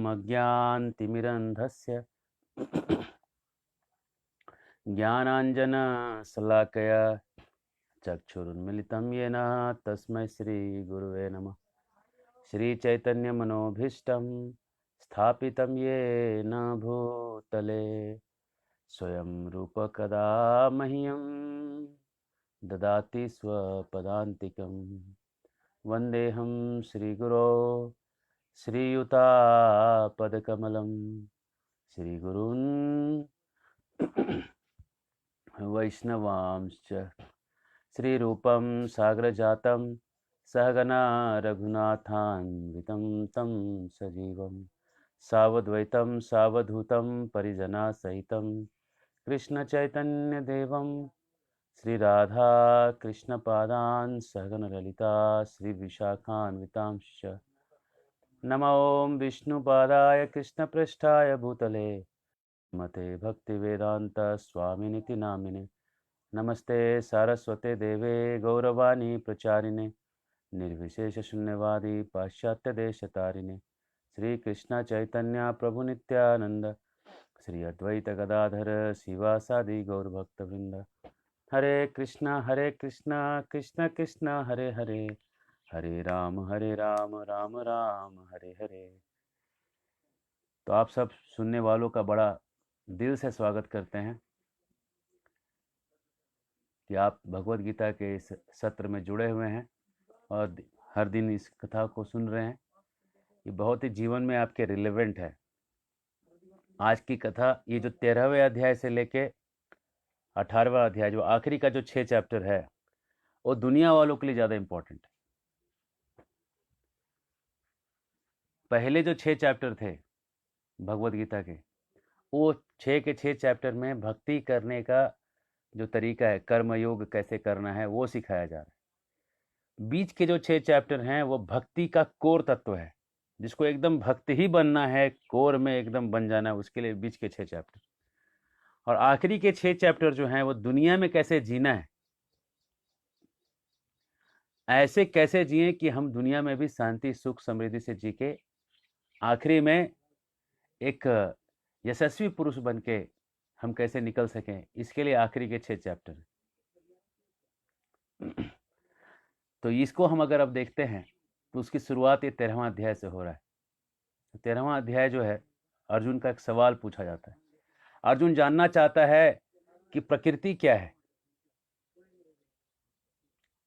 ओमज्ञानतिमिरन्धस्य ज्ञानाञ्जनशलाकया चक्षुरुन्मिलितं येन तस्मै श्रीगुरुवे नमः। श्रीचैतन्यमनोभीष्टं स्थापितं येन भूतले स्वयं रूपकदा मह्यं ददाति स्वपदान्तिकं। वन्देऽहं श्रीगुरो श्रीयुतापदकमलं श्रीगुरून् वैष्णवांश्च श्रीरूपं साग्रजातं सहगना रघुनाथान्वितं तं सजीवं सावद्वैतं सावधूतं परिजनसहितं कृष्णचैतन्यदेवं श्रीराधा कृष्णपादान् सहगनललिता श्रीविशाखान्वितांश्च। नमो विष्णुपादाय कृष्णपृष्ठाय भूतले मते भक्तिवेदान्त स्वामिनिति नामिने। नमस्ते सारस्वते देवे गौरवाणी प्रचारिणे निर्विशेषशून्यवादी पाश्चात्यदेशतारिणे। श्रीकृष्ण चैतन्य प्रभु नित्यानंद श्री अद्वैत गदाधर शिवासादि गौरभक्तवृंद। हरे कृष्णा कृष्ण कृष्ण हरे हरे, हरे राम राम राम हरे हरे। तो आप सब सुनने वालों का बड़ा दिल से स्वागत करते हैं कि आप भगवत गीता के इस सत्र में जुड़े हुए हैं और हर दिन इस कथा को सुन रहे हैं। ये बहुत ही जीवन में आपके रिलेवेंट है। आज की कथा ये जो 13वें अध्याय से लेके 18वां अध्याय, जो आखिरी का जो 6 चैप्टर है, वो दुनिया वालों के लिए ज़्यादा इम्पोर्टेंट है। पहले जो 6 चैप्टर थे भगवत गीता के, वो 6 के 6 चैप्टर में भक्ति करने का जो तरीका है, कर्म योग कैसे करना है, वो सिखाया जा रहा है। बीच के जो 6 चैप्टर हैं वो भक्ति का कोर तत्व है, जिसको एकदम भक्त ही बनना है, कोर में एकदम बन जाना है, उसके लिए बीच के 6 चैप्टर। और आखिरी के 6 चैप्टर जो हैं वो दुनिया में कैसे जीना है, ऐसे कैसे जिए कि हम दुनिया में भी शांति सुख समृद्धि से जी के आखिरी में एक यशस्वी पुरुष बन के हम कैसे निकल सकें, इसके लिए आखिरी के 6 चैप्टर हैं। तो इसको हम अगर अब देखते हैं तो उसकी शुरुआत ये 13वां अध्याय से हो रहा है। 13वां अध्याय जो है, अर्जुन का एक सवाल पूछा जाता है। अर्जुन जानना चाहता है कि प्रकृति क्या है।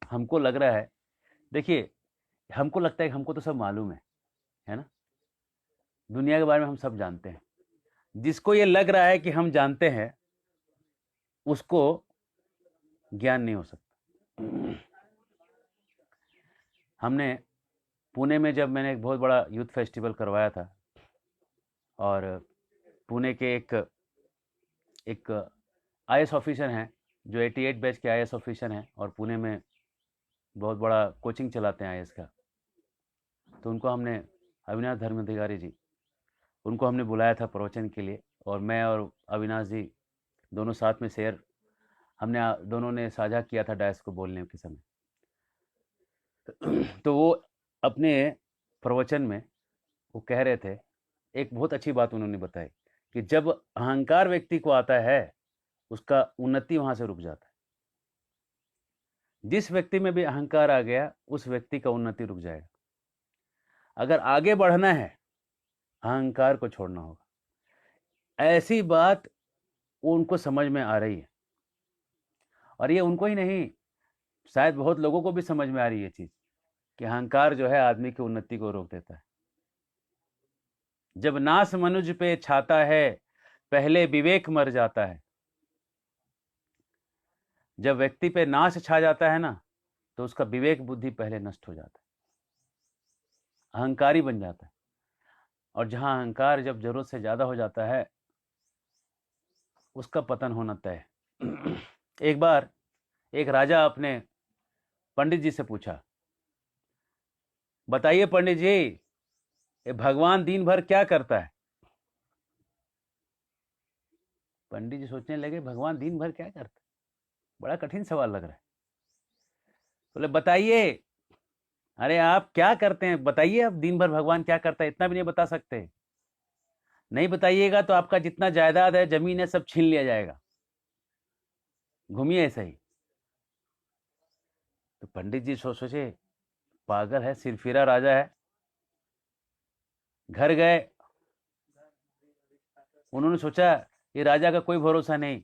हमको लग रहा है, देखिए, हमको लगता है कि हमको तो सब मालूम है ना, दुनिया के बारे में हम सब जानते हैं। जिसको ये लग रहा है कि हम जानते हैं, उसको ज्ञान नहीं हो सकता। हमने पुणे में जब मैंने एक बहुत बड़ा यूथ फेस्टिवल करवाया था, और पुणे के एक आईएएस ऑफिसर हैं जो 88 बैच के आईएएस ऑफिसर हैं, और पुणे में बहुत बड़ा कोचिंग चलाते हैं आईएएस का। तो उनको हमने, अविनाश धर्माधिकारी जी, उनको हमने बुलाया था प्रवचन के लिए, और मैं और अविनाश जी दोनों साथ में हमने दोनों ने साझा किया था डायस को बोलने के समय। तो वो अपने प्रवचन में वो कह रहे थे, एक बहुत अच्छी बात उन्होंने बताई कि जब अहंकार व्यक्ति को आता है, उसका उन्नति वहां से रुक जाता है। जिस व्यक्ति में भी अहंकार आ गया, उस व्यक्ति का उन्नति रुक जाएगा। अगर आगे बढ़ना है, अहंकार को छोड़ना होगा। ऐसी बात उनको समझ में आ रही है, और ये उनको ही नहीं, शायद बहुत लोगों को भी समझ में आ रही है चीज कि अहंकार जो है आदमी की उन्नति को रोक देता है। जब नास मनुज पे छाता है, पहले विवेक मर जाता है। जब व्यक्ति पे नाश छा जाता है ना, तो उसका विवेक बुद्धि पहले नष्ट हो जाता है, अहंकारी बन जाता है। और जहां अहंकार जब जरूरत से ज्यादा हो जाता है, उसका पतन होना तय है। एक बार एक राजा अपने पंडित जी से पूछा, बताइए पंडित जी, ये भगवान दिन भर क्या करता है? पंडित जी सोचने लगे, भगवान दिन भर क्या करता है, बड़ा कठिन सवाल लग रहा है। बोले बताइए, अरे आप क्या करते हैं, बताइए, आप दिन भर भगवान क्या करता है, इतना भी नहीं बता सकते? नहीं बताइएगा तो आपका जितना जायदाद है, जमीन है, सब छीन लिया जाएगा। घूमिए ऐसा ही। तो पंडित जी सोचे पागल है, सिरफिरा राजा है। घर गए, उन्होंने सोचा ये राजा का कोई भरोसा नहीं,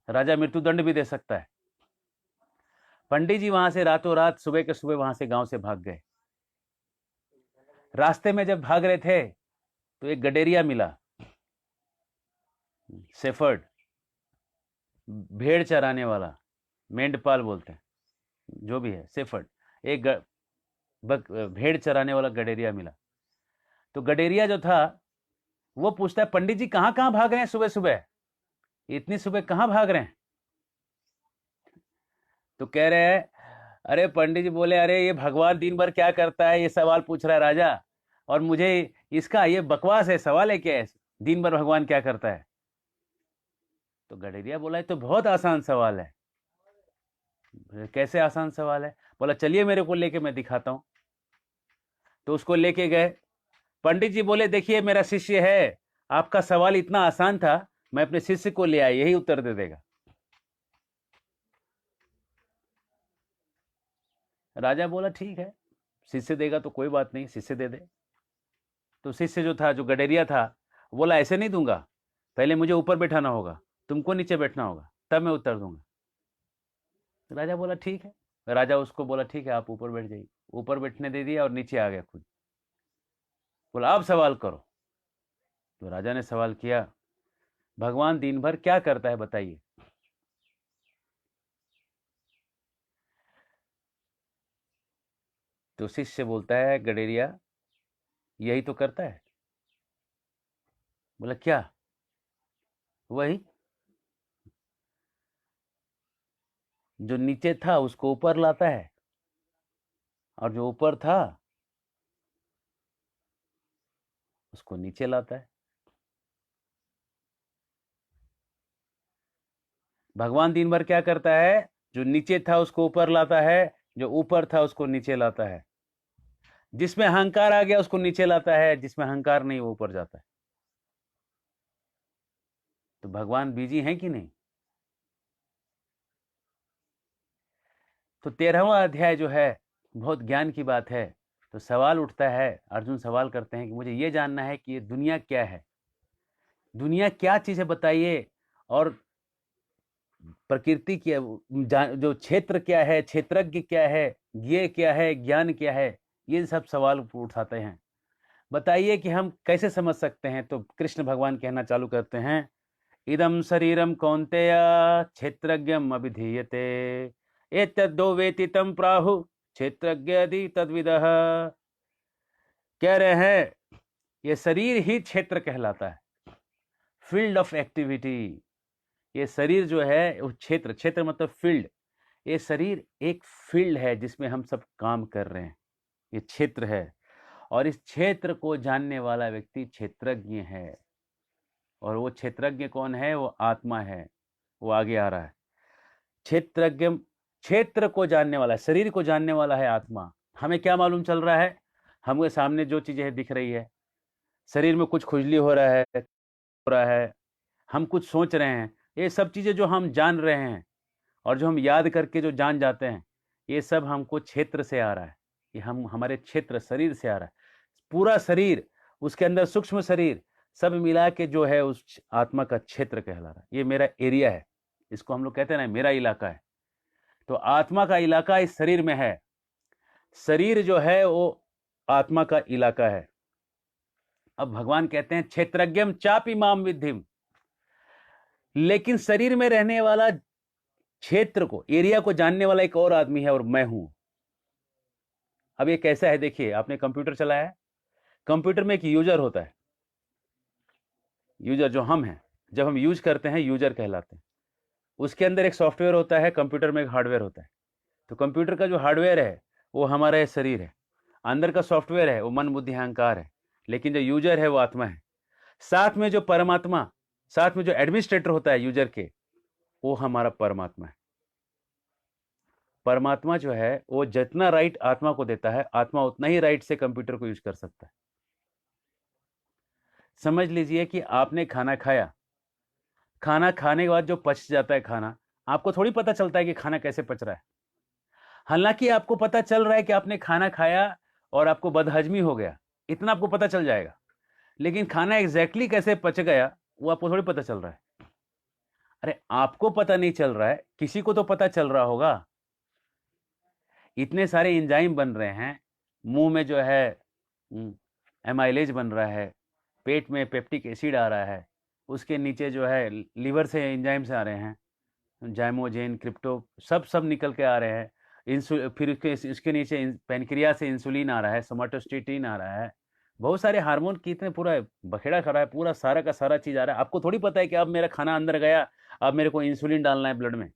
राजा मृत्युदंड भी दे सकता है। पंडित जी वहां से रातों रात सुबह के सुबह वहां से गांव से भाग गए। रास्ते में जब भाग रहे थे तो एक गडेरिया मिला, शेफर्ड, भेड़ चराने वाला, मेंढपाल बोलते हैं, जो भी है, शेफर्ड, एक भेड़ चराने वाला गडेरिया मिला। तो गडेरिया जो था वो पूछता है, पंडित जी कहां कहां भाग रहे हैं सुबह सुबह, इतनी सुबह कहां भाग रहे हैं? तो कह रहे हैं, अरे पंडित जी बोले, अरे ये भगवान दिन भर क्या करता है, ये सवाल पूछ रहा है राजा, और मुझे इसका ये बकवास है, सवाल है क्या है, दिन भर भगवान क्या करता है? तो गडेरिया बोला, तो बहुत आसान सवाल है। कैसे आसान सवाल है? बोला चलिए मेरे को लेके मैं दिखाता हूं। तो उसको लेके गए। पंडित जी बोले, देखिए मेरा शिष्य है, आपका सवाल इतना आसान था, मैं अपने शिष्य को ले आया, यही उत्तर दे देगा। राजा बोला ठीक है, शिष्य देगा तो कोई बात नहीं, शिष्य दे दे। तो शिष्य जो था, जो गडेरिया था, बोला ऐसे नहीं दूंगा, पहले मुझे ऊपर बैठाना होगा, तुमको नीचे बैठना होगा, तब मैं उत्तर दूंगा। तो राजा बोला ठीक है। राजा उसको बोला ठीक है, आप ऊपर बैठ जाइए। ऊपर बैठने दे दिया और नीचे आ गया खुद। बोला अब सवाल करो। तो राजा ने सवाल किया, भगवान दिन भर क्या करता है बताइए? तो शिष्य बोलता है, गडेरिया यही तो करता है। बोला क्या? वही, जो नीचे था उसको ऊपर लाता है, और जो ऊपर था उसको नीचे लाता है। भगवान दिन भर क्या करता है? जो नीचे था उसको ऊपर लाता है, जो ऊपर था उसको नीचे लाता है। जिसमें अहंकार आ गया उसको नीचे लाता है, जिसमें अहंकार नहीं वो ऊपर जाता है। तो भगवान बिजी हैं कि नहीं? तो 13वां अध्याय जो है बहुत ज्ञान की बात है। तो सवाल उठता है, अर्जुन सवाल करते हैं कि मुझे ये जानना है कि ये दुनिया क्या है, दुनिया क्या चीज है बताइए, और प्रकृति क्या, जो क्षेत्र क्या है, क्षेत्रज्ञ क्या है, ये क्या है, ज्ञान क्या है, ये सब सवाल उठाते हैं। बताइए कि हम कैसे समझ सकते हैं? तो कृष्ण भगवान कहना चालू करते हैं, इदम शरीरम कौन्तेय क्षेत्रज्ञम अभिधीयते, एतद्दो वेति तं प्राहु क्षेत्रज्ञ तद्विदः। कह रहे हैं ये शरीर ही क्षेत्र कहलाता है, फील्ड ऑफ एक्टिविटी। ये शरीर जो है वो क्षेत्र, क्षेत्र मतलब फील्ड, ये शरीर एक फील्ड है जिसमें हम सब काम कर रहे हैं, ये क्षेत्र है। और इस क्षेत्र को जानने वाला व्यक्ति क्षेत्रज्ञ है। और वो क्षेत्रज्ञ कौन है? वो आत्मा है। वो आगे आ रहा है, क्षेत्रज्ञ, क्षेत्र को जानने वाला, शरीर को जानने वाला है आत्मा। हमें क्या मालूम चल रहा है? हमारे सामने जो चीजें दिख रही है, शरीर में कुछ खुजली हो रहा है, हम कुछ सोच रहे हैं, ये सब चीजें जो हम जान रहे हैं और जो हम याद करके जो जान जाते हैं, ये सब हमको क्षेत्र से आ रहा है। ये हम हमारे क्षेत्र शरीर से आ रहा है। पूरा शरीर, उसके अंदर सूक्ष्म शरीर, सब मिला के जो है उस आत्मा का क्षेत्र कहला रहा है। ये मेरा एरिया है, इसको हम लोग कहते हैं ना मेरा इलाका है। तो आत्मा का इलाका इस शरीर में है, शरीर जो है वो आत्मा का इलाका है। अब भगवान कहते हैं क्षेत्रज्ञम चापि माम विद्धिम, लेकिन शरीर में रहने वाला क्षेत्र को, एरिया को जानने वाला एक और आदमी है, और मैं हूं। अब ये कैसा है? देखिए, आपने कंप्यूटर चलाया है, कंप्यूटर में एक यूजर होता है, यूजर जो हम हैं, जब हम यूज करते हैं यूजर कहलाते हैं। उसके अंदर एक सॉफ्टवेयर होता है, कंप्यूटर में एक हार्डवेयर होता है। तो कंप्यूटर का जो हार्डवेयर है वो हमारा ये शरीर है, अंदर का सॉफ्टवेयर है वो मन बुद्धि अहंकार है, लेकिन जो यूजर है वो आत्मा है। साथ में जो परमात्मा, साथ में जो एडमिनिस्ट्रेटर होता है यूजर के, वो हमारा परमात्मा है। परमात्मा जो है वो जितना राइट आत्मा को देता है, आत्मा उतना ही राइट से कंप्यूटर को यूज कर सकता है। समझ लीजिए कि आपने खाना खाया, खाना खाने के बाद जो पच जाता है खाना, आपको थोड़ी पता चलता है कि खाना कैसे पच रहा है। हालांकि आपको पता चल रहा है कि आपने खाना खाया और आपको बदहजमी हो गया, इतना आपको पता चल जाएगा, लेकिन खाना एग्जैक्टली कैसे पच गया वो आपको थोड़ी पता चल रहा है। अरे आपको पता नहीं चल रहा है, किसी को तो पता चल रहा होगा। इतने सारे एंजाइम बन रहे हैं, मुंह में जो है एमाइलेज बन रहा है, पेट में पेप्टिक एसिड आ रहा है, उसके नीचे जो है लीवर से एंजाइम्स आ रहे हैं, जाइमोजेन क्रिप्टो सब निकल के आ रहे हैं। फिर उसके नीचे पेनक्रिया से इंसुलिन आ रहा है, सोमाटोस्टेटिन आ रहा है, बहुत सारे हार्मोन कितने पूरा बखेड़ा खड़ा है, पूरा सारा का सारा चीज़ आ रहा है। आपको थोड़ी पता है कि अब मेरा खाना अंदर गया, अब मेरे को इंसुलिन डालना है ब्लड में।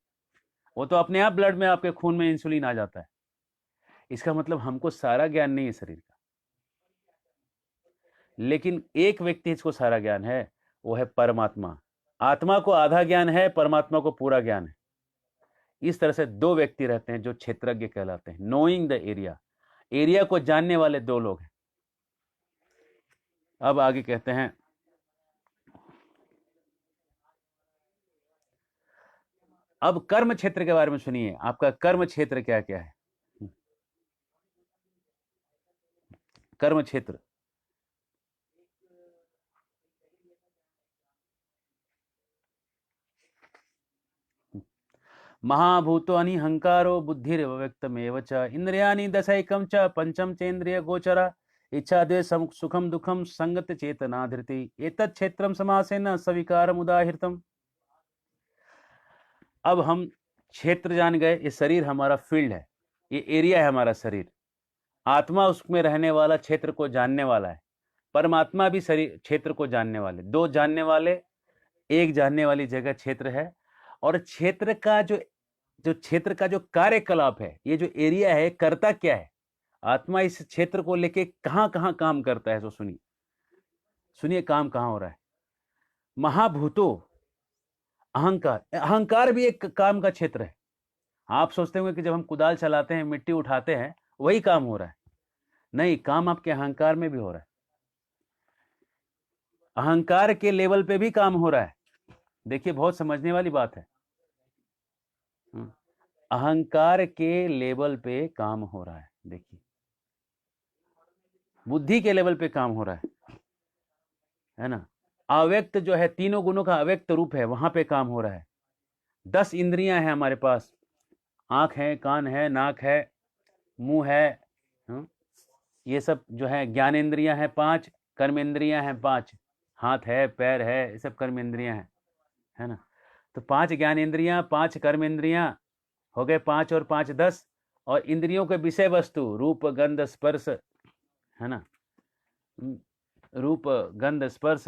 वो तो अपने आप ब्लड में आपके खून में इंसुलिन आ जाता है। इसका मतलब हमको सारा ज्ञान नहीं है शरीर का, लेकिन एक व्यक्ति इसको सारा ज्ञान है, वो है परमात्मा। आत्मा को आधा ज्ञान है, परमात्मा को पूरा ज्ञान है। इस तरह से दो व्यक्ति रहते हैं जो क्षेत्रज्ञ कहलाते हैं, नोइंग द एरिया। एरिया को जानने वाले दो लोग हैं। अब आगे कहते हैं, अब कर्म क्षेत्र के बारे में सुनिए, आपका कर्म क्षेत्र क्या क्या है। कर्म क्षेत्र, महाभूतानि हंकारो बुद्धिर्व्यक्तमेव च इंद्रियाणि दशैकं च पंचम चेन्द्रिय गोचरा इच्छा द्वेष सुखम दुखम संगत चेतना धृति एतत् क्षेत्रम समासेन सविकारम उदाहृतम। अब हम क्षेत्र जान गए, ये शरीर हमारा फील्ड है, ये एरिया है हमारा शरीर। आत्मा उसमें रहने वाला क्षेत्र को जानने वाला है, परमात्मा भी शरीर क्षेत्र को जानने वाले, दो जानने वाले, एक जानने वाली जगह क्षेत्र है। और क्षेत्र का जो क्षेत्र का जो कार्यकलाप है, ये जो एरिया है, करता क्या है, आत्मा इस क्षेत्र को लेके कहां कहां काम करता है। तो सुनिए सुनिए काम कहां हो रहा है। महाभूतो अहंकार, अहंकार भी एक काम का क्षेत्र है। आप सोचते होंगे कि जब हम कुदाल चलाते हैं, मिट्टी उठाते हैं, वही काम हो रहा है। नहीं, काम आपके अहंकार में भी हो रहा है, अहंकार के लेवल पे भी काम हो रहा है। देखिए बहुत समझने वाली बात है। अहंकार के लेवल पे काम हो रहा है। देखिए बुद्धि के लेवल पे काम हो रहा है ना। अव्यक्त जो है, तीनों गुणों का अव्यक्त रूप है, वहां पे काम हो रहा है। 10 इंद्रियां हैं हमारे पास, आंख है, कान है, नाक है, मुंह है, ये सब जो है ज्ञान इंद्रियां हैं 5, कर्म इंद्रियां हैं 5, हाथ है, पैर है, ये सब कर्म इंद्रियां हैं, है ना। तो 5 ज्ञान इंद्रियां, 5 कर्म इंद्रियां हो गए, 5 और 5 10। और इंद्रियों के विषय वस्तु रूप गंध स्पर्श, है ना, रूप गंध स्पर्श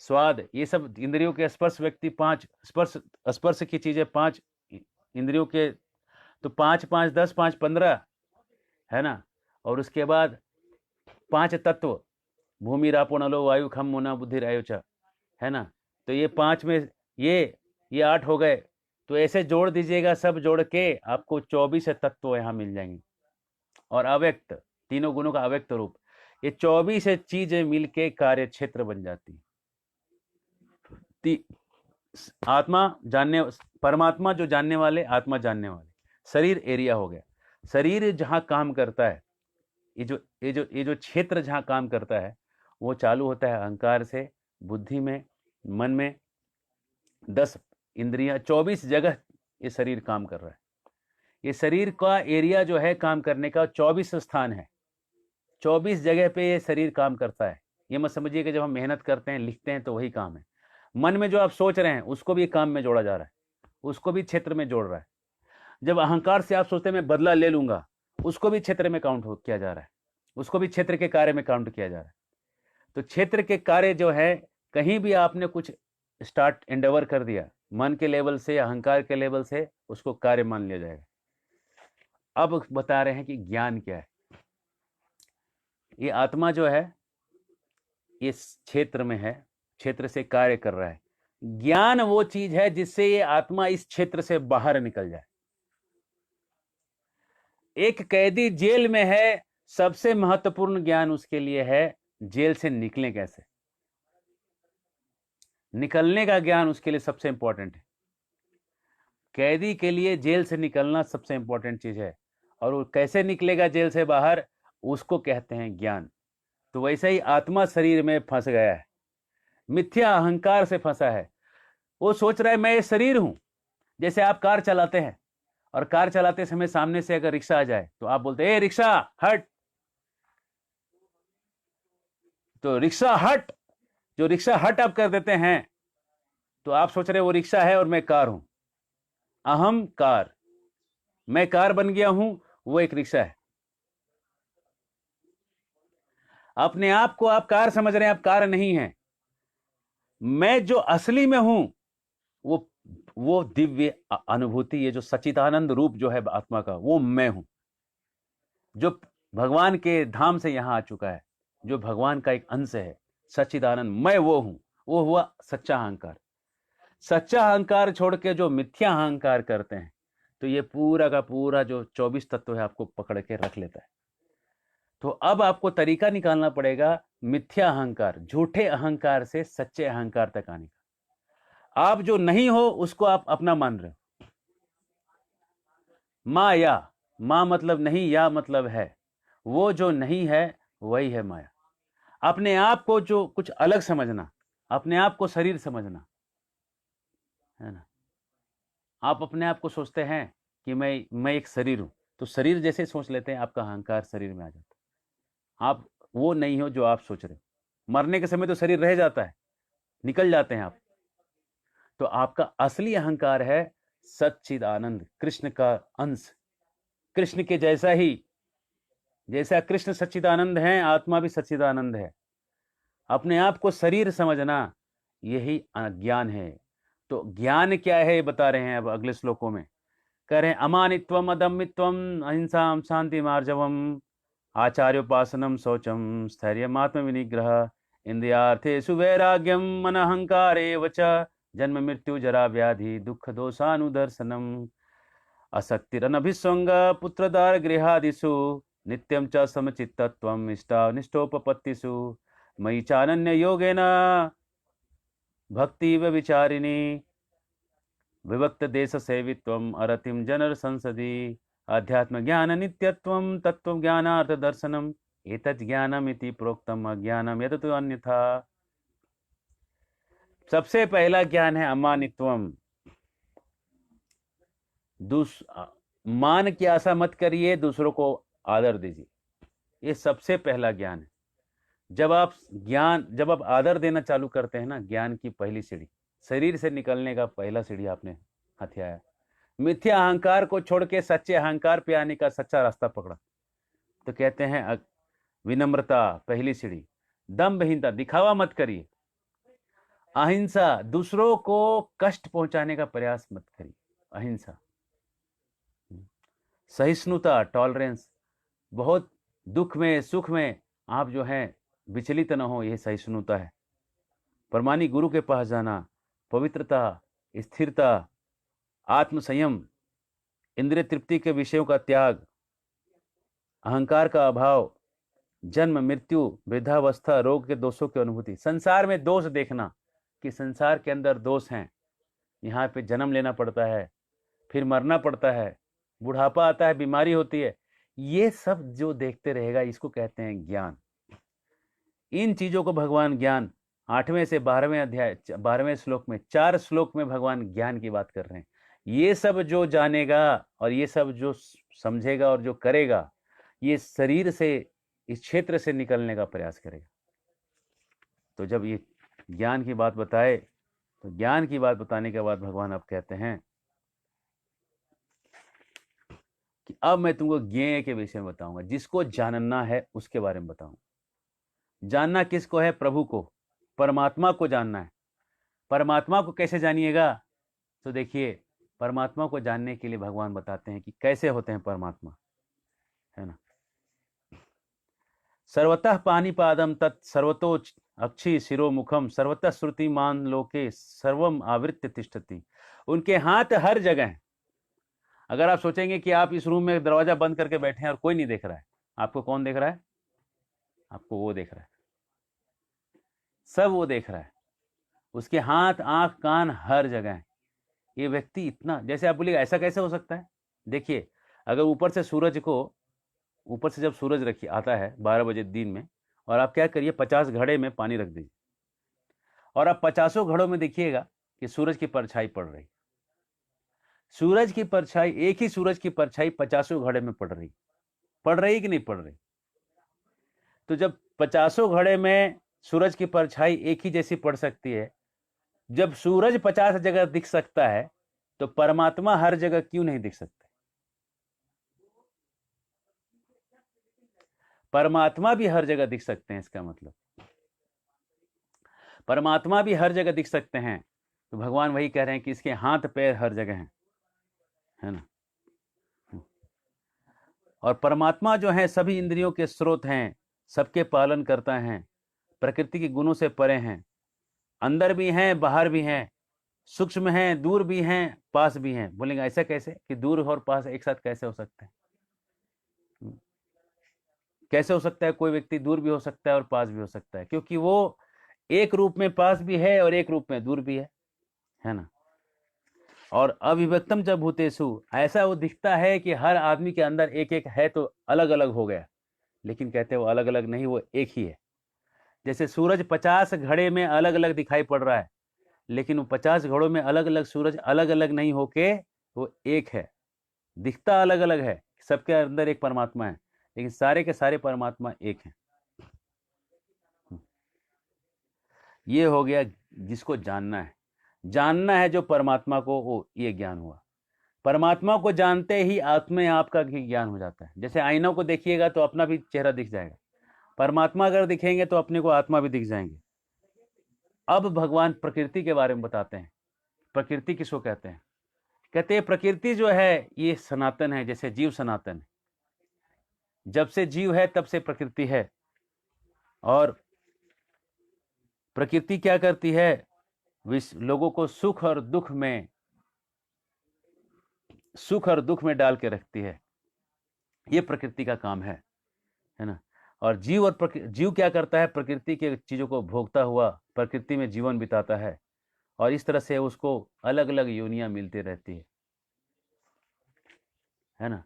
स्वाद, ये सब इंद्रियों के स्पर्श व्यक्ति 5 स्पर्श, स्पर्श की चीजें 5 इंद्रियों के, तो 5 5 10 5 15, है ना। और उसके बाद 5 तत्व, भूमि रापो नलो वायु खम मोना बुद्धि रायोचा, है ना। तो ये 5 में ये 8 हो गए। तो ऐसे जोड़ दीजिएगा, सब जोड़ के आपको 24 तत्व यहाँ मिल जाएंगे। और अव्यक्त, तीनों गुणों का अव्यक्त रूप, ये 24 चीजें मिलके कार्य क्षेत्र बन जाती है। आत्मा जानने, परमात्मा जो जानने वाले, आत्मा जानने वाले, शरीर एरिया हो गया। शरीर जहां काम करता है, ये जो क्षेत्र जहां काम करता है, वो चालू होता है अहंकार से, बुद्धि में, मन में, 10 इंद्रियां, 24 जगह ये शरीर काम कर रहा है। ये शरीर का एरिया जो है काम करने का, 24 स्थान है, 24 जगह पे ये शरीर काम करता है। ये मत समझिए कि जब हम मेहनत करते हैं, लिखते हैं, तो वही काम है। मन में जो आप सोच रहे हैं उसको भी काम में जोड़ा जा रहा है, उसको भी क्षेत्र में जोड़ रहा है। जब अहंकार से आप सोचते हैं मैं बदला ले लूंगा, उसको भी क्षेत्र में काउंट किया जा रहा है, उसको भी क्षेत्र के कार्य में काउंट किया जा रहा है। तो क्षेत्र के कार्य जो है, कहीं भी आपने कुछ स्टार्ट एंडेवर कर दिया, मन के लेवल से, अहंकार के लेवल से, उसको कार्य मान लिया जाएगा। अब बता रहे हैं कि ज्ञान क्या है। ये आत्मा जो है इस क्षेत्र में है, क्षेत्र से कार्य कर रहा है। ज्ञान वो चीज है जिससे ये आत्मा इस क्षेत्र से बाहर निकल जाए। एक कैदी जेल में है, सबसे महत्वपूर्ण ज्ञान उसके लिए है जेल से निकलें कैसे। निकलने का ज्ञान उसके लिए सबसे इंपॉर्टेंट है। कैदी के लिए जेल से निकलना सबसे इंपॉर्टेंट चीज है, और वो कैसे निकलेगा जेल से बाहर, उसको कहते हैं ज्ञान। तो वैसे ही आत्मा शरीर में फंस गया है, मिथ्या अहंकार से फंसा है। वो सोच रहा है मैं ये शरीर हूं। जैसे आप कार चलाते हैं, और कार चलाते समय सामने से अगर रिक्शा आ जाए तो आप बोलते हैं ए रिक्शा हट, तो रिक्शा हट, जो रिक्शा हट आप कर देते हैं, तो आप सोच रहे वो रिक्शा है और मैं कार हूं। अहम कार, मैं कार बन गया हूं, वो एक रिक्शा है। अपने आप को आप कार समझ रहे हैं, आप कार नहीं है। मैं जो असली में हूं, वो दिव्य अनुभूति, ये जो सच्चिदानंद रूप जो है आत्मा का, वो मैं हूं, जो भगवान के धाम से यहां आ चुका है, जो भगवान का एक अंश है, सच्चिदानंद, मैं वो हूं। वो हुआ सच्चा अहंकार। सच्चा अहंकार छोड़ के जो मिथ्या अहंकार करते हैं, तो ये पूरा का पूरा जो 24 तत्व है आपको पकड़ के रख लेता है। तो अब आपको तरीका निकालना पड़ेगा मिथ्या अहंकार, झूठे अहंकार से सच्चे अहंकार तक आने का। आप जो नहीं हो उसको आप अपना मान रहे हो। माया, मां मतलब नहीं, या मतलब है, वो जो नहीं है वही है माया। अपने आप को जो कुछ अलग समझना, अपने आप को शरीर समझना, है ना। आप अपने आप को सोचते हैं कि मैं एक शरीर हूं, तो शरीर जैसे सोच लेते हैं, आपका अहंकार शरीर में आ जाता है। आप वो नहीं हो जो आप सोच रहे हो। मरने के समय तो शरीर रह जाता है, निकल जाते हैं आप। तो आपका असली अहंकार है सच्चिदानंद, कृष्ण का अंश। कृष्ण के जैसा ही, जैसा कृष्ण सच्चिदानंद है, आत्मा भी सच्चिदानंद है। अपने आप को शरीर समझना, यही ज्ञान है। तो ज्ञान क्या है ये बता रहे हैं अब अगले श्लोकों में। कह रहे हैं अमानित्वम अदम्मित्वम अहिंसाम शांति मार्जवम आचार्योपासनम शौचम स्थैर्यमात्म विनिग्रह इंद्रियार्थेषु वैराग्यम मन अहंकारेव च जन्म मृत्यु जरा व्याधि दुख दोषानुदर्शनम असक्तिरनभिस्वंग पुत्रदार गृहादिषु नित्यं च समचित्तत्वम् इष्टानिष्टोपपत्तिषु मयि चानन्य योगेन भक्तिव विचारिणी विभक्त देश सेवित्वम अरतिम जनर संसदि अध्यात्म ज्ञान नित्यत्वम तत्व ज्ञानार्थ दर्शनम एतत् ज्ञानम इति प्रोक्तम अज्ञानम यततो अन्यथा। सबसे पहला ज्ञान है अमानित्वम। मान की आशा मत करिए, दूसरों को आदर दीजिए। ये सबसे पहला ज्ञान है। जब आप आदर देना चालू करते हैं ना, ज्ञान की पहली सीढ़ी, शरीर से निकलने का पहला सीढ़ी आपने हथियाया। मिथ्या अहंकार को छोड़ के सच्चे अहंकार पे आने का सच्चा रास्ता पकड़ा। तो कहते हैं विनम्रता पहली सीढ़ी, दंभहीनता, दिखावा मत करिए, अहिंसा, दूसरों को कष्ट पहुंचाने का प्रयास मत करिए, अहिंसा, सहिष्णुता, टॉलरेंस, बहुत दुख में सुख में आप जो हैं विचलित न हो, यह सहिष्णुता है। परमानी गुरु के पास जाना, पवित्रता, स्थिरता, आत्मसंयम, इंद्रिय तृप्ति के विषयों का त्याग, अहंकार का अभाव, जन्म मृत्यु वृद्धावस्था रोग के दोषों की अनुभूति, संसार में दोष देखना कि संसार के अंदर दोष हैं, यहाँ पे जन्म लेना पड़ता है, फिर मरना पड़ता है, बुढ़ापा आता है, बीमारी होती है, ये सब जो देखते रहेगा इसको कहते हैं ज्ञान। इन चीजों को भगवान ज्ञान 8वें से 12वें अध्याय 12वें श्लोक में 4 श्लोक में भगवान ज्ञान की बात कर रहे हैं। ये सब जो जानेगा और ये सब जो समझेगा और जो करेगा, ये शरीर से, इस क्षेत्र से निकलने का प्रयास करेगा। तो जब ये ज्ञान की बात बताए, तो ज्ञान की बात बताने के बाद भगवान अब कहते हैं कि अब मैं तुमको ज्ञेय के विषय में बताऊंगा, जिसको जानना है उसके बारे में बताऊंगा। जानना किसको है? प्रभु को, परमात्मा को जानना है। परमात्मा को कैसे जानिएगा? तो देखिए, परमात्मा को जानने के लिए भगवान बताते हैं कि कैसे होते हैं परमात्मा, है ना। सर्वतः पाणिपादम तत् सर्वतो अक्षी शिरो मुखम सर्वतः श्रुतिमान लोके सर्वम आवृत्य तिष्ठति। उनके हाथ हर जगह हैं। अगर आप सोचेंगे कि आप इस रूम में दरवाजा बंद करके बैठे हैं और कोई नहीं देख रहा है, आपको कौन देख रहा है? आपको वो देख रहा है, सब वो देख रहा है। उसके हाथ आंख कान हर जगह है। ये व्यक्ति इतना, जैसे आप बोलिएगा ऐसा कैसे हो सकता है? देखिए, अगर ऊपर से जब सूरज रखिए आता है 12 बजे दिन में, और आप क्या करिए 50 घड़े में पानी रख दीजिए, और आप 50 घड़ों में देखिएगा कि सूरज की परछाई पड़ रही। सूरज की परछाई, एक ही सूरज की परछाई 50 घड़े में पड़ रही कि नहीं पड़ रही? तो जब 50 घड़े में सूरज की परछाई एक ही जैसी पड़ सकती है, जब सूरज 50 जगह दिख सकता है, तो परमात्मा हर जगह क्यों नहीं दिख सकते? परमात्मा भी हर जगह दिख सकते हैं, इसका मतलब परमात्मा भी हर जगह दिख सकते हैं। तो भगवान वही कह रहे हैं कि इसके हाथ पैर हर जगह हैं, है ना। और परमात्मा जो है सभी इंद्रियों के स्रोत हैं, सबके पालन करता है, प्रकृति के गुणों से परे हैं, अंदर भी हैं बाहर भी हैं, सूक्ष्म हैं दूर भी हैं पास भी हैं। बोलेंगे ऐसा कैसे कि दूर और पास एक साथ कैसे हो सकते हैं? कैसे हो सकता है? कोई व्यक्ति दूर भी हो सकता है और पास भी हो सकता है, क्योंकि वो एक रूप में पास भी है और एक रूप में दूर भी है ना। और अविभक्तम जब भूतेषु, ऐसा वो दिखता है कि हर आदमी के अंदर एक एक है, तो अलग अलग हो गया, लेकिन कहते हैं वो अलग अलग नहीं, वो एक ही है। जैसे सूरज 50 घड़े में अलग अलग दिखाई पड़ रहा है, लेकिन वो 50 घड़ों में अलग अलग सूरज अलग अलग नहीं होके वो एक है, दिखता अलग अलग है। सबके अंदर एक परमात्मा है, लेकिन सारे के सारे परमात्मा एक हैं। ये हो गया जिसको जानना है जो परमात्मा को, वो ये ज्ञान हुआ। परमात्मा को जानते ही आत्मा आपका ज्ञान हो जाता है। जैसे आईनों को देखिएगा तो अपना भी चेहरा दिख जाएगा, परमात्मा अगर दिखेंगे तो अपने को आत्मा भी दिख जाएंगे। अब भगवान प्रकृति के बारे में बताते हैं। प्रकृति किसको कहते हैं? कहते हैं प्रकृति जो है ये सनातन है, जैसे जीव सनातन है। जब से जीव है तब से प्रकृति है, और प्रकृति क्या करती है? लोगों को सुख और दुख में डाल के रखती है। ये प्रकृति का काम है ना। और जीव क्या करता है? प्रकृति के चीजों को भोगता हुआ प्रकृति में जीवन बिताता है, और इस तरह से उसको अलग अलग योनियां मिलती रहती है ना।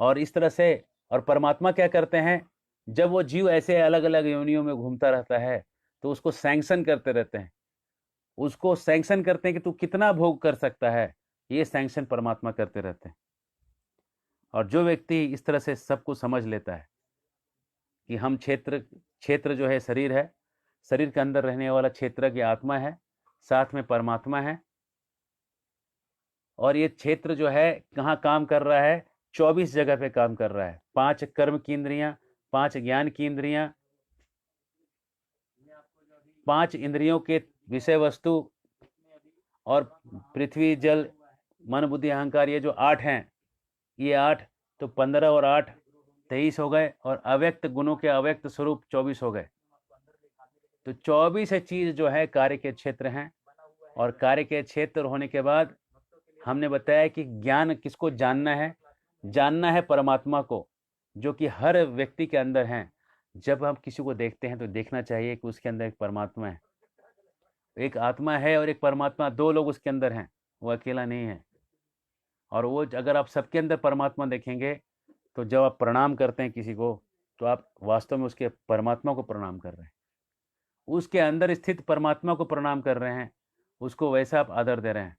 और इस तरह से, और परमात्मा क्या करते हैं? जब वो जीव ऐसे अलग अलग योनियों में घूमता रहता है, तो उसको सैंक्शन करते रहते हैं, उसको सैंक्शन करते हैं कि तू कितना भोग कर सकता है। ये सैंक्शन परमात्मा करते रहते हैं। और जो व्यक्ति इस तरह से सब कुछ समझ लेता है कि हम क्षेत्र जो है शरीर है, शरीर के अंदर रहने वाला क्षेत्र की आत्मा है, साथ में परमात्मा है, और ये क्षेत्र जो है कहाँ काम कर रहा है? 24 जगह पे काम कर रहा है। 5 कर्म की इंद्रियां, 5 ज्ञान की इंद्रियां, 5 इंद्रियों के विषय वस्तु, और पृथ्वी जल मन बुद्धि अहंकार, ये जो 8 हैं, ये 8 तो 15 और 8 23 हो गए, और अव्यक्त गुणों के अव्यक्त स्वरूप 24 हो गए। तो 24 चीज जो है कार्य के क्षेत्र हैं। और कार्य के क्षेत्र होने के बाद हमने बताया कि ज्ञान किसको जानना है? जानना है परमात्मा को, जो कि हर व्यक्ति के अंदर है। जब हम किसी को देखते हैं तो देखना चाहिए कि उसके अंदर एक परमात्मा है, एक आत्मा है और एक परमात्मा, 2 लोग उसके अंदर हैं, वो अकेला नहीं है। और वो अगर आप सबके अंदर परमात्मा देखेंगे, तो जब आप प्रणाम करते हैं किसी को, तो आप वास्तव में उसके परमात्मा को प्रणाम कर रहे हैं, उसके अंदर स्थित परमात्मा को प्रणाम कर रहे हैं, उसको वैसा आप आदर दे रहे हैं।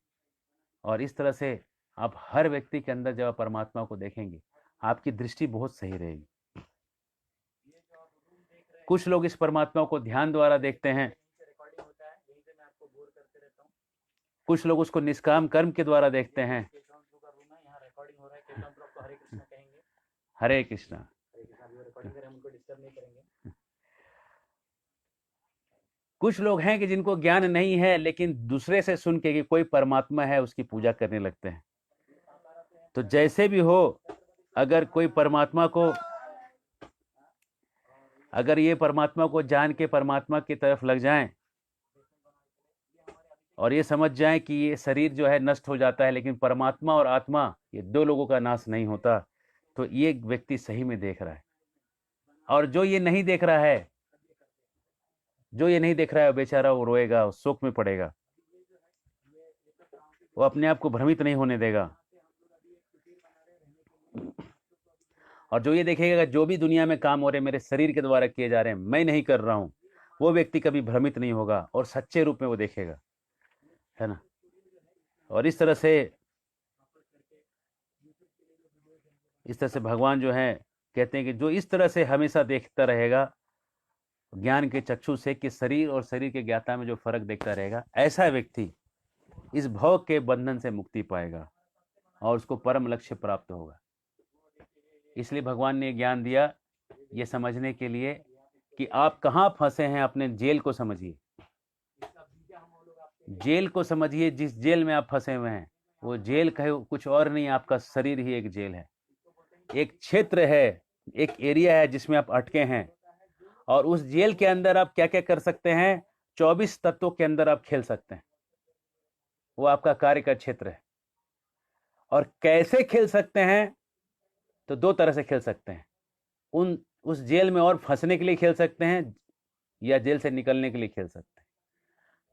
और इस तरह से आप हर व्यक्ति के अंदर जब आप परमात्मा को देखेंगे, आपकी दृष्टि बहुत सही रहेगी। कुछ लोग इस परमात्मा को ध्यान द्वारा देखते हैं, कुछ लोग उसको निष्काम कर्म के द्वारा देखते हैं। हरे कृष्णा। कुछ लोग हैं कि जिनको ज्ञान नहीं है, लेकिन दूसरे से सुन के कि कोई परमात्मा है उसकी पूजा करने लगते हैं। तो जैसे भी हो, अगर कोई परमात्मा को, अगर ये परमात्मा को जान के परमात्मा की तरफ लग जाएं, और ये समझ जाएं कि ये शरीर जो है नष्ट हो जाता है, लेकिन परमात्मा और आत्मा ये 2 लोगों का नाश नहीं होता, तो ये व्यक्ति सही में देख रहा है। और जो ये नहीं देख रहा है, जो ये नहीं देख रहा है बेचारा वो रोएगा, वो शोक में पड़ेगा, वो अपने आप को भ्रमित नहीं होने देगा। और जो ये देखेगा जो भी दुनिया में काम हो रहे मेरे शरीर के द्वारा किए जा रहे हैं, मैं नहीं कर रहा हूं, वो व्यक्ति कभी भ्रमित नहीं होगा और सच्चे रूप में वो देखेगा, है ना। और इस तरह से भगवान जो है कहते हैं कि जो इस तरह से हमेशा देखता रहेगा ज्ञान के चक्षु से कि शरीर और शरीर के ज्ञाता में जो फर्क देखता रहेगा, ऐसा व्यक्ति इस भव के बंधन से मुक्ति पाएगा और उसको परम लक्ष्य प्राप्त होगा। इसलिए भगवान ने ज्ञान दिया ये समझने के लिए कि आप कहाँ फंसे हैं, अपने जेल को समझिए, जेल को समझिए। जिस जेल में आप फंसे हुए हैं वो जेल कहे कुछ और नहीं, आपका शरीर ही एक जेल है, एक क्षेत्र है, एक एरिया है जिसमें आप अटके हैं। और उस जेल के अंदर आप क्या क्या कर सकते हैं, 24 तत्वों के अंदर आप खेल सकते हैं, वो आपका कार्य का क्षेत्र है। और कैसे खेल सकते हैं, तो 2 तरह से खेल सकते हैं। उस जेल में और फंसने के लिए खेल सकते हैं या जेल से निकलने के लिए खेल सकते हैं।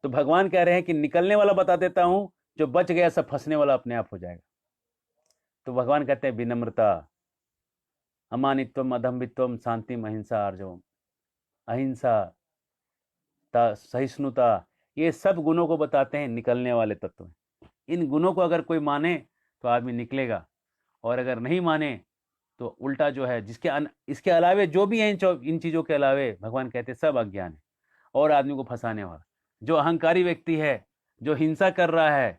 तो भगवान कह रहे हैं कि निकलने वाला बता देता हूं, जो बच गया सब फंसने वाला अपने आप हो जाएगा। तो भगवान कहते हैं विनम्रता, अमानित्वम, अधम्बित्वम, शांतिम, अहिंसा, आर्जवम। अहिंसा, सहिष्णुता, ये सब गुणों को बताते हैं निकलने वाले तत्व। इन गुणों को अगर कोई माने तो आदमी निकलेगा, और अगर नहीं माने तो उल्टा जो है, इसके अलावे जो भी है इन चीज़ों के अलावे भगवान कहते हैं सब अज्ञान है और आदमी को फंसाने वाला। जो अहंकारी व्यक्ति है, जो हिंसा कर रहा है,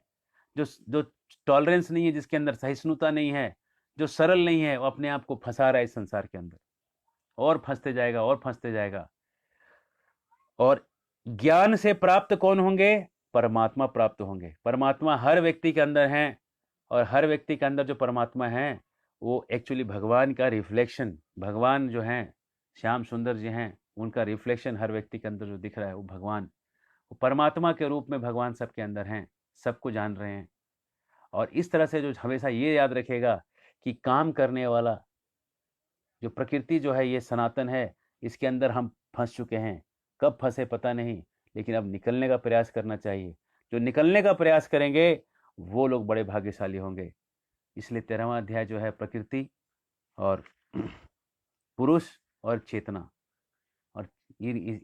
जो टॉलरेंस नहीं है, जिसके अंदर सहिष्णुता नहीं है, जो सरल नहीं है, वो अपने आप को फंसा रहा है इस संसार के अंदर, और फंसते जाएगा और फंसते जाएगा। और ज्ञान से प्राप्त कौन होंगे, परमात्मा प्राप्त होंगे। परमात्मा हर व्यक्ति के अंदर है, और हर व्यक्ति के अंदर जो परमात्मा है वो एक्चुअली भगवान का रिफ्लेक्शन, भगवान जो हैं श्याम सुंदर जी हैं, उनका रिफ्लेक्शन हर व्यक्ति के अंदर जो दिख रहा है वो भगवान, वो परमात्मा के रूप में भगवान सबके अंदर हैं, सबको जान रहे हैं। और इस तरह से जो हमेशा ये याद रखेगा कि काम करने वाला जो प्रकृति जो है ये सनातन है, इसके अंदर हम फंस चुके हैं, कब फंसे पता नहीं, लेकिन अब निकलने का प्रयास करना चाहिए। जो निकलने का प्रयास करेंगे वो लोग बड़े भाग्यशाली होंगे। इसलिए 13वां अध्याय जो है प्रकृति और पुरुष और चेतना, और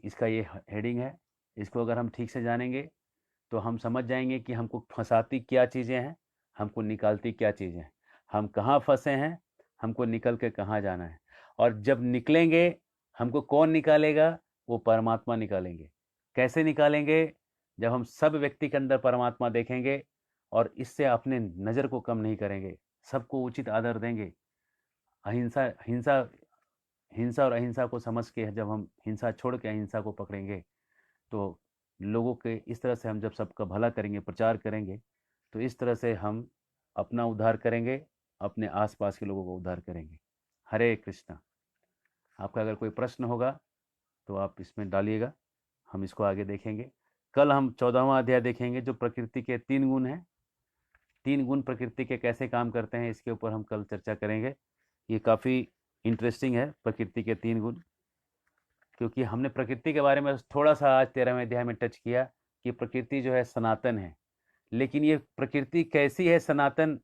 इसका ये हेडिंग है। इसको अगर हम ठीक से जानेंगे तो हम समझ जाएंगे कि हमको फंसाती क्या चीज़ें हैं, हमको निकालती क्या चीज़ें हैं, हम कहाँ फंसे हैं, हमको निकल के कहाँ जाना है। और जब निकलेंगे हमको कौन निकालेगा, वो परमात्मा निकालेंगे। कैसे निकालेंगे, जब हम सब व्यक्ति के अंदर परमात्मा देखेंगे और इससे अपने नज़र को कम नहीं करेंगे, सबको उचित आदर देंगे। अहिंसा हिंसा हिंसा और अहिंसा को समझ के जब हम हिंसा छोड़ के अहिंसा को पकड़ेंगे, तो लोगों के इस तरह से हम जब सबका भला करेंगे, प्रचार करेंगे, तो इस तरह से हम अपना उद्धार करेंगे, अपने आसपास के लोगों को उद्धार करेंगे। हरे कृष्णा। आपका अगर कोई प्रश्न होगा तो आप इसमें डालिएगा, हम इसको आगे देखेंगे। कल हम 14वां अध्याय देखेंगे, जो प्रकृति के 3 गुण हैं। 3 गुण प्रकृति के कैसे काम करते हैं, इसके ऊपर हम कल चर्चा करेंगे। ये काफ़ी इंटरेस्टिंग है, प्रकृति के 3 गुण, क्योंकि हमने प्रकृति के बारे में थोड़ा सा आज 13वें अध्याय में टच किया कि प्रकृति जो है सनातन है। लेकिन ये प्रकृति कैसी है सनातन,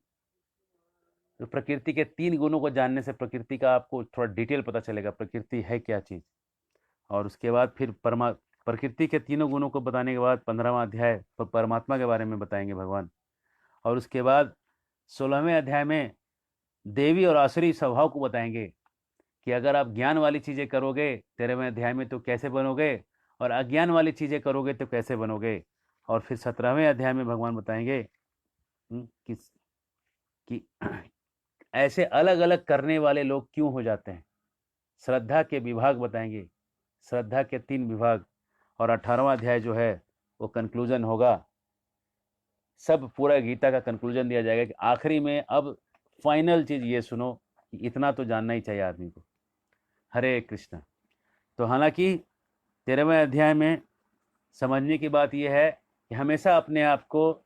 तो प्रकृति के 3 गुणों को जानने से प्रकृति का आपको थोड़ा डिटेल पता चलेगा, प्रकृति है क्या चीज़। और उसके बाद फिर प्रकृति के तीनों गुणों को बताने के बाद 15वां अध्याय परमात्मा के बारे में बताएंगे भगवान। और उसके बाद 16वें अध्याय में देवी और आसुरी स्वभाव को बताएंगे कि अगर आप ज्ञान वाली चीज़ें करोगे 13वें अध्याय में तो कैसे बनोगे, और अज्ञान वाली चीज़ें करोगे तो कैसे बनोगे। और फिर 17वें अध्याय में भगवान बताएंगे कि ऐसे अलग अलग करने वाले लोग क्यों हो जाते हैं। श्रद्धा के विभाग बताएंगे, श्रद्धा के 3 विभाग। और 18वां अध्याय जो है वो कंक्लूजन होगा, सब पूरा गीता का कंक्लूजन दिया जाएगा कि आखिरी में अब फाइनल चीज़ ये सुनो कि इतना तो जानना ही चाहिए आदमी को। हरे कृष्ण। तो हालांकि 13वें अध्याय में समझने की बात यह है कि हमेशा अपने आप को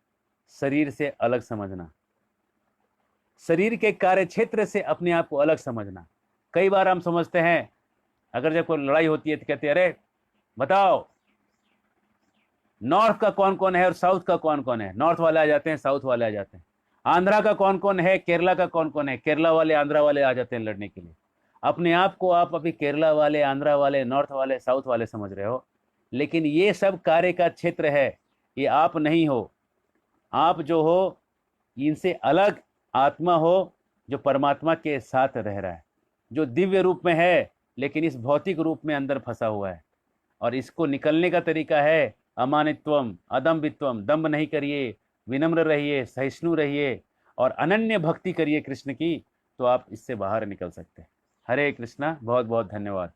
शरीर से अलग समझना, शरीर के कार्य क्षेत्र से अपने आप को अलग समझना। कई बार हम समझते हैं, अगर जब कोई लड़ाई होती है तो कहते हैं अरे बताओ नॉर्थ का कौन कौन है और साउथ का कौन कौन है, नॉर्थ वाले आ जाते हैं, साउथ वाले आ जाते हैं। आंध्रा का कौन कौन है, केरला का कौन कौन है, केरला वाले आंध्रा वाले आ जाते हैं लड़ने के लिए। अपने आप को आप अभी केरला वाले, आंध्रा वाले, नॉर्थ वाले, साउथ वाले समझ रहे हो, लेकिन ये सब कार्य का क्षेत्र है, ये आप नहीं हो। आप जो हो इनसे अलग आत्मा हो, जो परमात्मा के साथ रह रहा है, जो दिव्य रूप में है लेकिन इस भौतिक रूप में अंदर फंसा हुआ है। और इसको निकलने का तरीका है अमानित्वम, अदम्भित्वम, दम्भ नहीं करिए, विनम्र रहिए, सहिष्णु रहिए और अनन्य भक्ति करिए कृष्ण की, तो आप इससे बाहर निकल सकते हैं। हरे कृष्णा, बहुत बहुत धन्यवाद।